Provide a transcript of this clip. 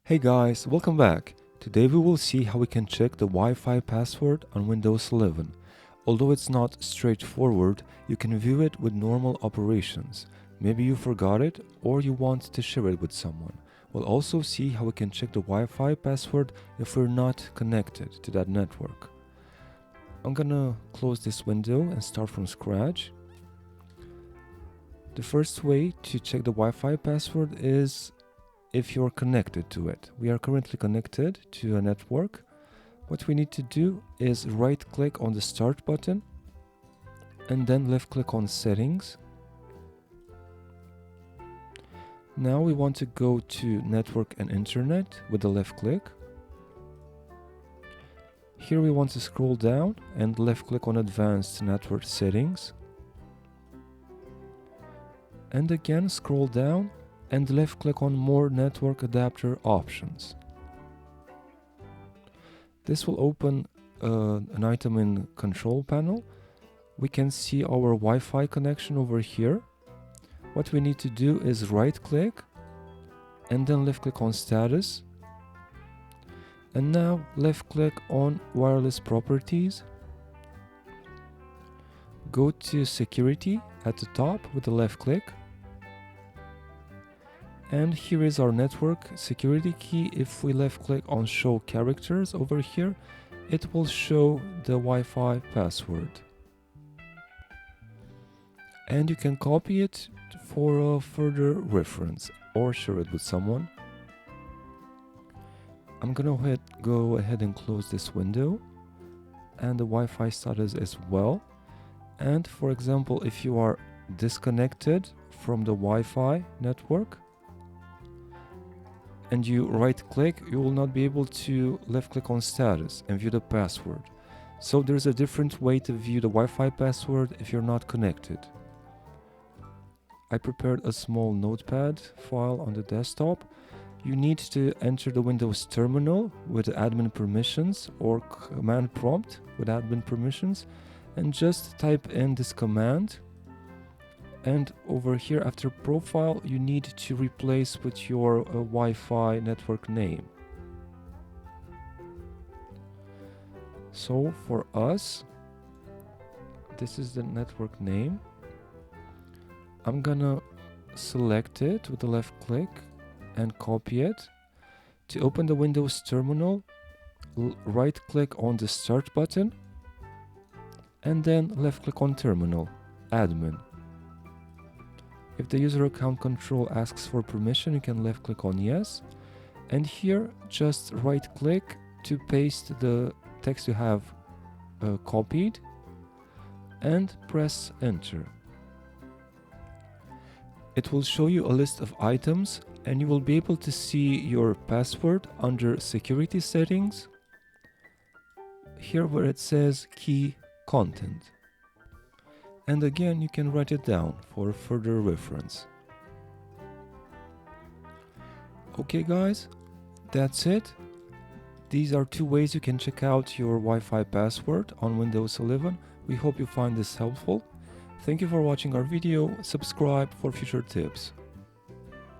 Hey guys, welcome back. Today we will see how we can check the Wi-Fi password on Windows 11. Although it's not straightforward, you can view it with normal operations. Maybe you forgot it or you want to share it with someone. We'll also see how we can check the Wi-Fi password if we're not connected to that network. I'm gonna close this window and start from scratch. The first way to check the Wi-Fi password is if you're connected to it. We are currently connected to a network. What we need to do is right click on the start button and then left click on settings. Now we want to go to network and internet with the left click. Here we want to scroll down and left click on advanced network settings. And again scroll down and left click on more network adapter options. This will open an item in control panel. We can see our Wi-Fi connection over here. What we need to do is right click and then left click on status. And now left click on wireless properties. Go to security at the top with the left click. And here is our network security key. If we left click on show characters over here, it will show the Wi-Fi password. And you can copy it for a further reference or share it with someone. I'm gonna go ahead and close this window and the Wi-Fi status as well. And for example, if you are disconnected from the Wi-Fi network, and you right click, you will not be able to left click on status and view the password. So there's a different way to view the Wi-Fi password if you're not connected. I prepared a small notepad file on the desktop. You need to enter the Windows terminal with admin permissions or command prompt with admin permissions and just type in this command. And over here after profile, you need to replace with your Wi-Fi network name. So for us, this is the network name. I'm gonna select it with the left click and copy it. To open the Windows terminal, right click on the start button and then left click on terminal, admin. If the user account control asks for permission, you can left click on yes. And here, just right click to paste the text you have copied and press enter. It will show you a list of items and you will be able to see your password under security settings. Here where it says key content. And again, you can write it down for further reference. Okay guys, that's it. These are two ways you can check out your Wi-Fi password on Windows 11. We hope you find this helpful. Thank you for watching our video. Subscribe for future tips.